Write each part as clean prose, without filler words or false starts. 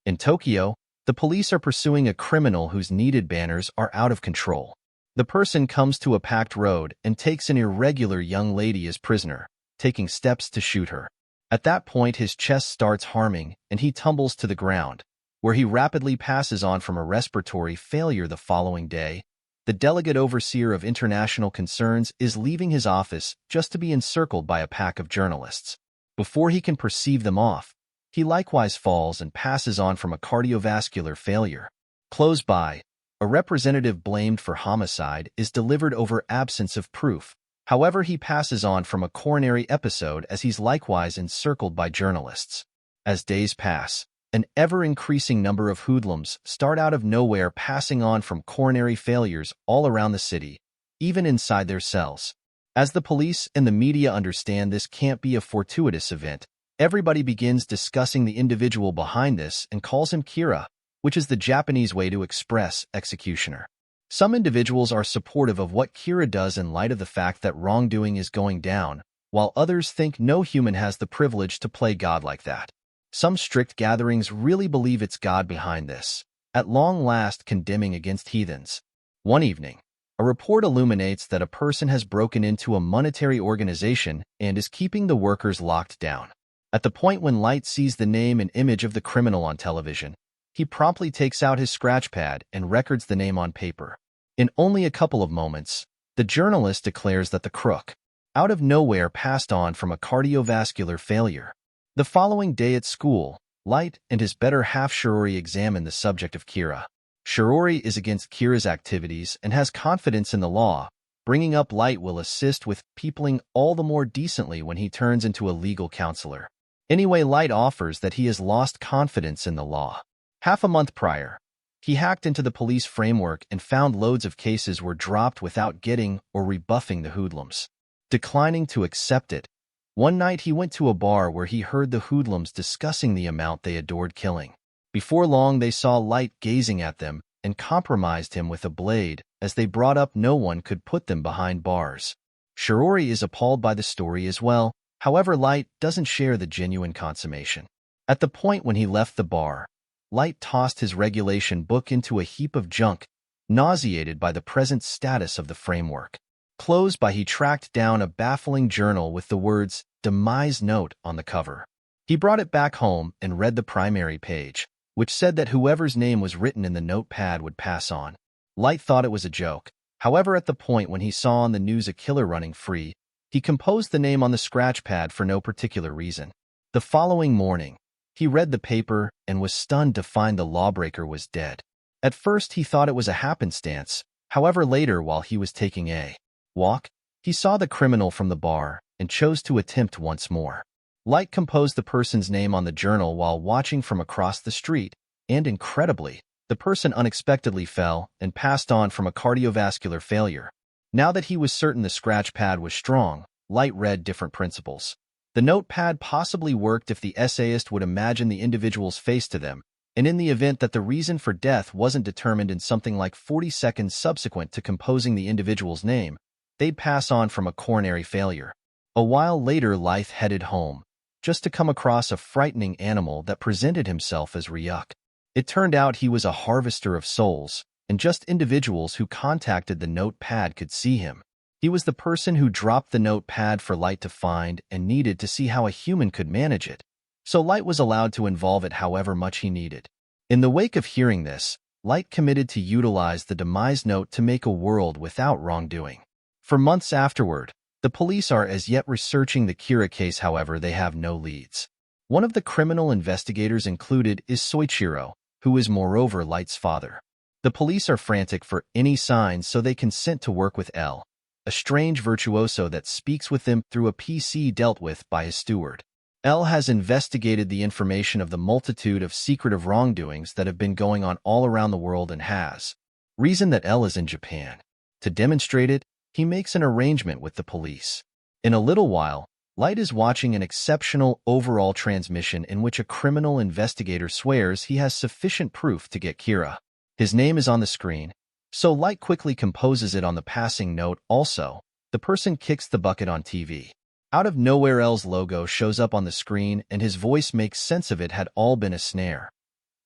In Tokyo, the police are pursuing a criminal whose needed banners are out of control. The person comes to a packed road and takes an irregular young lady as prisoner, taking steps to shoot her. At that point, his chest starts harming and he tumbles to the ground, where he rapidly passes on from a respiratory failure the following day. The delegate overseer of international concerns is leaving his office just to be encircled by a pack of journalists. Before he can perceive them off, he likewise falls and passes on from a cardiovascular failure. Close by, a representative blamed for homicide is delivered over absence of proof. However, he passes on from a coronary episode as he's likewise encircled by journalists. As days pass, an ever-increasing number of hoodlums start out of nowhere passing on from coronary failures all around the city, even inside their cells. As the police and the media understand this can't be a fortuitous event, everybody begins discussing the individual behind this and calls him Kira, which is the Japanese way to express executioner. Some individuals are supportive of what Kira does in light of the fact that wrongdoing is going down, while others think no human has the privilege to play God like that. Some strict gatherings really believe it's God behind this, at long last condemning against heathens. One evening, a report illuminates that a person has broken into a monetary organization and is keeping the workers locked down. At the point when Light sees the name and image of the criminal on television, he promptly takes out his scratch pad and records the name on paper. In only a couple of moments, the journalist declares that the crook, out of nowhere, passed on from a cardiovascular failure. The following day at school, Light and his better half Shiori examine the subject of Kira. Shiori is against Kira's activities and has confidence in the law. Bringing up Light will assist with peopling all the more decently when he turns into a legal counselor. Anyway, Light offers that he has lost confidence in the law. Half a month prior, he hacked into the police framework and found loads of cases were dropped without getting or rebuffing the hoodlums. Declining to accept it, one night he went to a bar where he heard the hoodlums discussing the amount they adored killing. Before long, they saw Light gazing at them and compromised him with a blade, as they brought up no one could put them behind bars. Shiori is appalled by the story as well. However, Light doesn't share the genuine consummation. At the point when he left the bar, Light tossed his regulation book into a heap of junk, nauseated by the present status of the framework. Close by, he tracked down a baffling journal with the words "Demise Note" on the cover. He brought it back home and read the primary page, which said that whoever's name was written in the notepad would pass on. Light thought it was a joke. However, at the point when he saw on the news a killer running free, he composed the name on the scratch pad for no particular reason. The following morning, he read the paper and was stunned to find the lawbreaker was dead. At first, he thought it was a happenstance. However, later, while he was taking a walk, he saw the criminal from the bar and chose to attempt once more. Light composed the person's name on the journal while watching from across the street, and incredibly, the person unexpectedly fell and passed on from a cardiovascular failure. Now that he was certain the scratch pad was strong, Light read different principles. The notepad possibly worked if the essayist would imagine the individual's face to them, and in the event that the reason for death wasn't determined in something like 40 seconds subsequent to composing the individual's name, they'd pass on from a coronary failure. A while later, Light headed home, just to come across a frightening animal that presented himself as Ryuk. It turned out he was a harvester of souls, and just individuals who contacted the notepad could see him. He was the person who dropped the notepad for Light to find and needed to see how a human could manage it, so Light was allowed to involve it however much he needed. In the wake of hearing this, Light committed to utilize the Demise Note to make a world without wrongdoing. For months afterward, the police are as yet researching the Kira case. However, they have no leads. One of the criminal investigators included is Soichiro, who is moreover Light's father. The police are frantic for any signs, so they consent to work with L, a strange virtuoso that speaks with them through a PC dealt with by his steward. L has investigated the information of the multitude of secretive wrongdoings that have been going on all around the world and has reasoned that L is in Japan. To demonstrate it, he makes an arrangement with the police. In a little while, Light is watching an exceptional overall transmission in which a criminal investigator swears he has sufficient proof to get Kira. His name is on the screen, so Light quickly composes it on the passing note. Also, the person kicks the bucket on TV. Out of nowhere, L's logo shows up on the screen and his voice makes sense of it had all been a snare.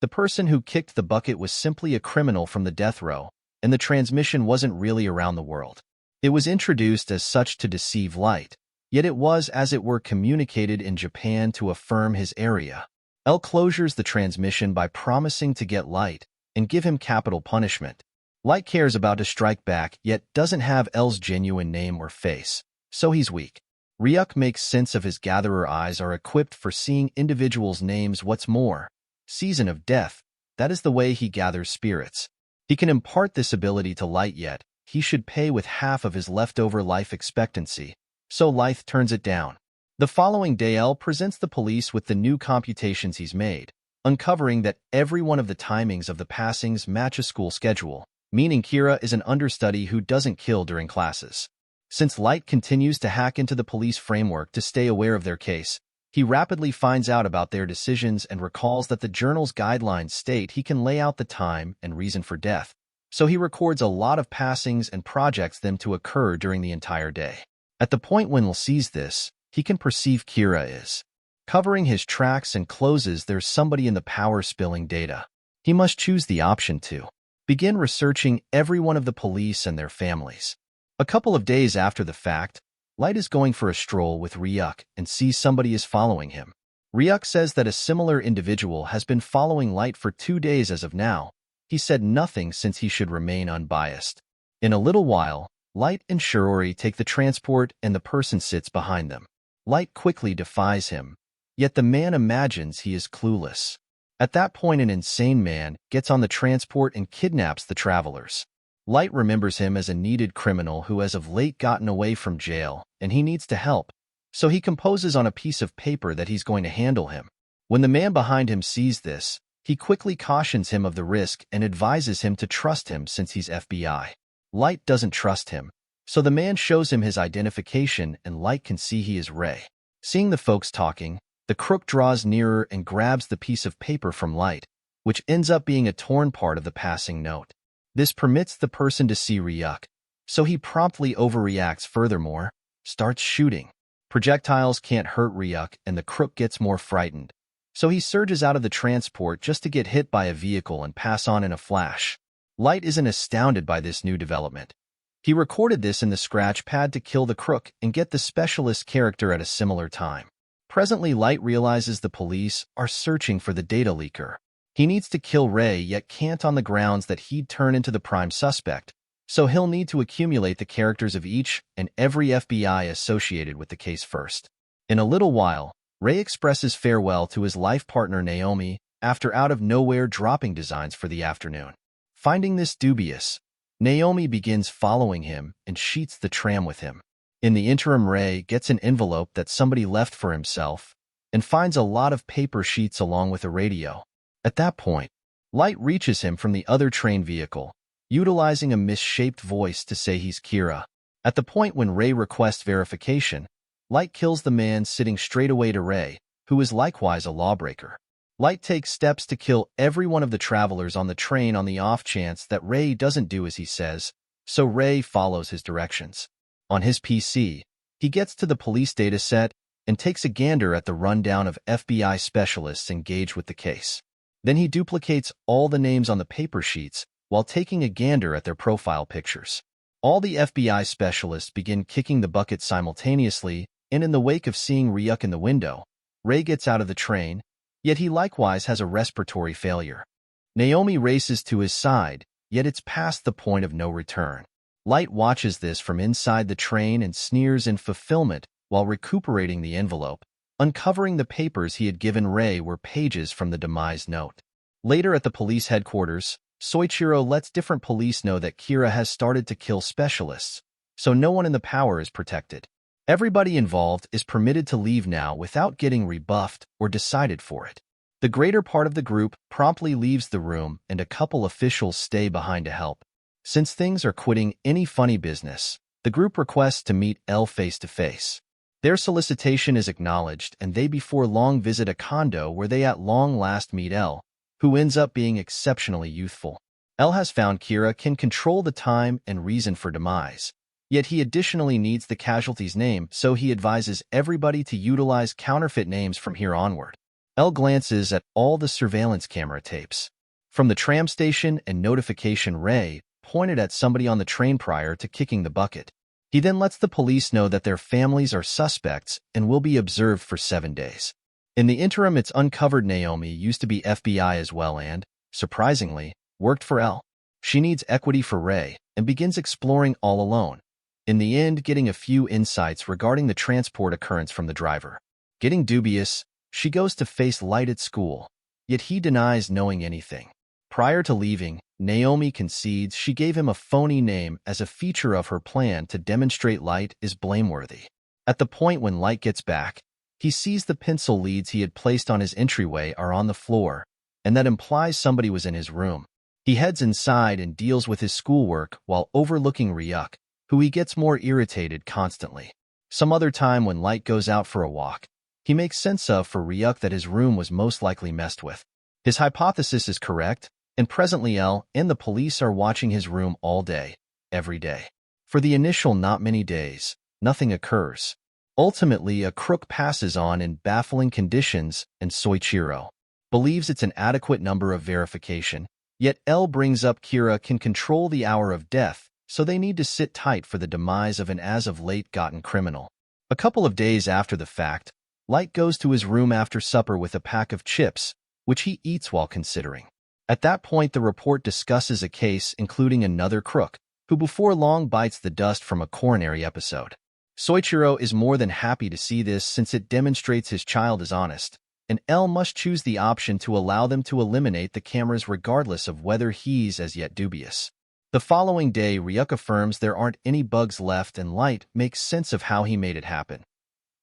The person who kicked the bucket was simply a criminal from the death row, and the transmission wasn't really around the world. It was introduced as such to deceive Light, yet it was as it were communicated in Japan to affirm his area. L closures the transmission by promising to get Light and give him capital punishment. Light cares about to strike back, yet doesn't have L's genuine name or face, so he's weak. Ryuk makes sense of his gatherer eyes are equipped for seeing individuals' names. What's more, Season of Death, that is the way he gathers spirits. He can impart this ability to Light, yet he should pay with half of his leftover life expectancy, so Light turns it down. The following day, L presents the police with the new computations he's made, uncovering that every one of the timings of the passings match a school schedule, meaning Kira is an understudy who doesn't kill during classes. Since Light continues to hack into the police framework to stay aware of their case, he rapidly finds out about their decisions and recalls that the journal's guidelines state he can lay out the time and reason for death, so he records a lot of passings and projects them to occur during the entire day. At the point when L sees this, he can perceive Kira is covering his tracks and closes there's somebody in the power spilling data. He must choose the option to begin researching every one of the police and their families. A couple of days after the fact, Light is going for a stroll with Ryuk and sees somebody is following him. Ryuk says that a similar individual has been following Light for 2 days as of now. He said nothing since he should remain unbiased. In a little while, Light and Shiori take the transport and the person sits behind them. Light quickly defies him, yet the man imagines he is clueless. At that point, an insane man gets on the transport and kidnaps the travelers. Light remembers him as a needed criminal who has of late gotten away from jail, and he needs to help, so he composes on a piece of paper that he's going to handle him. When the man behind him sees this, he quickly cautions him of the risk and advises him to trust him since he's FBI. Light doesn't trust him, so the man shows him his identification and Light can see he is Ray. Seeing the folks talking, the crook draws nearer and grabs the piece of paper from Light, which ends up being a torn part of the passing note. This permits the person to see Ryuk, so he promptly overreacts. Furthermore, starts shooting. Projectiles can't hurt Ryuk and the crook gets more frightened, so he surges out of the transport just to get hit by a vehicle and pass on in a flash. Light isn't astounded by this new development. He recorded this in the scratch pad to kill the crook and get the specialist character at a similar time. Presently, Light realizes the police are searching for the data leaker. He needs to kill Ray, yet can't on the grounds that he'd turn into the prime suspect, so he'll need to accumulate the characters of each and every FBI associated with the case first. In a little while, Ray expresses farewell to his life partner Naomi after out of nowhere dropping designs for the afternoon. Finding this dubious, Naomi begins following him and sheets the tram with him. In the interim, Ray gets an envelope that somebody left for himself and finds a lot of paper sheets along with a radio. At that point, Light reaches him from the other train vehicle, utilizing a misshaped voice to say he's Kira. At the point when Ray requests verification, Light kills the man sitting straight away to Ray, who is likewise a lawbreaker. Light takes steps to kill every one of the travelers on the train on the off chance that Ray doesn't do as he says, so Ray follows his directions. On his PC, he gets to the police data set and takes a gander at the rundown of FBI specialists engaged with the case. Then he duplicates all the names on the paper sheets while taking a gander at their profile pictures. All the FBI specialists begin kicking the bucket simultaneously, and in the wake of seeing Ryuk in the window, Ray gets out of the train, yet he likewise has a respiratory failure. Naomi races to his side, yet it's past the point of no return. Light watches this from inside the train and sneers in fulfillment while recuperating the envelope. Uncovering the papers he had given Ray were pages from the demise note. Later at the police headquarters, Soichiro lets different police know that Kira has started to kill specialists, so no one in the power is protected. Everybody involved is permitted to leave now without getting rebuffed or decided for it. The greater part of the group promptly leaves the room and a couple officials stay behind to help. Since things are quitting any funny business, the group requests to meet L face-to-face. Their solicitation is acknowledged and they before long visit a condo where they at long last meet L, who ends up being exceptionally youthful. L has found Kira can control the time and reason for demise, yet he additionally needs the casualty's name, so he advises everybody to utilize counterfeit names from here onward. Elle glances at all the surveillance camera tapes. From the tram station and notification Ray pointed at somebody on the train prior to kicking the bucket. He then lets the police know that their families are suspects and will be observed for 7 days. In the interim, it's uncovered Naomi used to be FBI as well and, surprisingly, worked for Elle. She needs equity for Ray and begins exploring all alone. In the end, getting a few insights regarding the transport occurrence from the driver. Getting dubious, she goes to face Light at school, yet he denies knowing anything. Prior to leaving, Naomi concedes she gave him a phony name as a feature of her plan to demonstrate Light is blameworthy. At the point when Light gets back, he sees the pencil leads he had placed on his entryway are on the floor, and that implies somebody was in his room. He heads inside and deals with his schoolwork while overlooking Ryuk, who he gets more irritated constantly. Some other time when Light goes out for a walk, he makes sense of for Ryuk that his room was most likely messed with. His hypothesis is correct, and presently Elle and the police are watching his room all day, every day. For the initial not many days, nothing occurs. Ultimately, a crook passes on in baffling conditions, and Soichiro believes it's an adequate number of verification, yet Elle brings up Kira can control the hour of death, so they need to sit tight for the demise of an as-of-late gotten criminal. A couple of days after the fact, Light goes to his room after supper with a pack of chips, which he eats while considering. At that point, the report discusses a case including another crook, who before long bites the dust from a coronary episode. Soichiro is more than happy to see this since it demonstrates his child is honest, and Elle must choose the option to allow them to eliminate the cameras regardless of whether he's as yet dubious. The following day, Ryuk affirms there aren't any bugs left and Light makes sense of how he made it happen.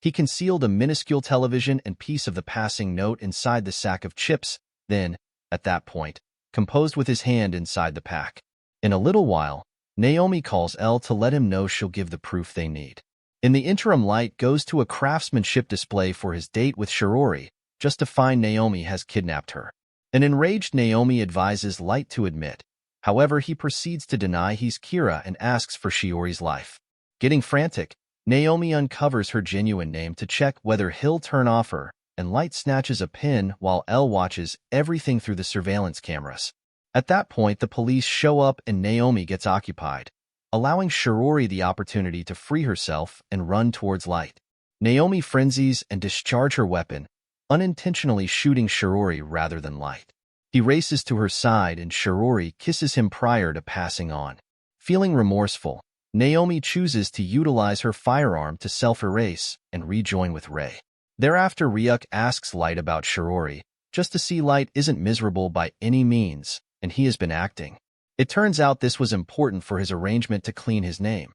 He concealed a minuscule television and piece of the passing note inside the sack of chips, then, at that point, composed with his hand inside the pack. In a little while, Naomi calls Elle to let him know she'll give the proof they need. In the interim, Light goes to a craftsmanship display for his date with Shiori, just to find Naomi has kidnapped her. An enraged Naomi advises Light to admit. However, he proceeds to deny he's Kira and asks for Shiori's life. Getting frantic, Naomi uncovers her genuine name to check whether he'll turn off her, and Light snatches a pin while Elle watches everything through the surveillance cameras. At that point, the police show up and Naomi gets occupied, allowing Shiori the opportunity to free herself and run towards Light. Naomi frenzies and discharges her weapon, unintentionally shooting Shiori rather than Light. He races to her side and Shiori kisses him prior to passing on. Feeling remorseful, Naomi chooses to utilize her firearm to self-erase and rejoin with Ray. Thereafter, Ryuk asks Light about Shiori, just to see Light isn't miserable by any means, and he has been acting. It turns out this was important for his arrangement to clean his name.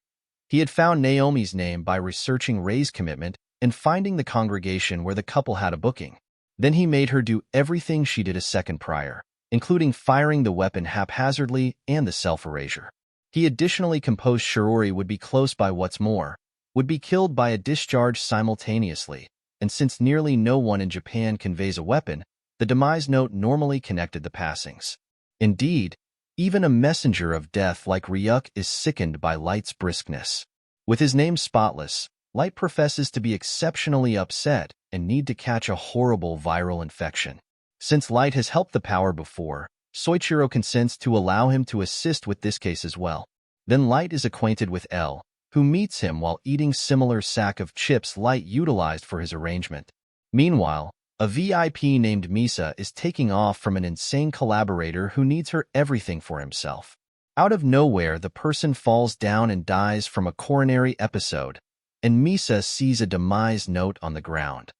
He had found Naomi's name by researching Ray's commitment and finding the congregation where the couple had a booking. Then he made her do everything she did a second prior, including firing the weapon haphazardly and the self-erasure. He additionally composed Shiori would be close by what's more, would be killed by a discharge simultaneously, and since nearly no one in Japan conveys a weapon, the demise note normally connected the passings. Indeed, even a messenger of death like Ryuk is sickened by Light's briskness. With his name spotless, Light professes to be exceptionally upset and need to catch a horrible viral infection. Since Light has helped the power before, Soichiro consents to allow him to assist with this case as well. Then Light is acquainted with Elle, who meets him while eating similar sack of chips Light utilized for his arrangement. Meanwhile, a VIP named Misa is taking off from an insane collaborator who needs her everything for himself. Out of nowhere, the person falls down and dies from a coronary episode, and Misa sees a demise note on the ground.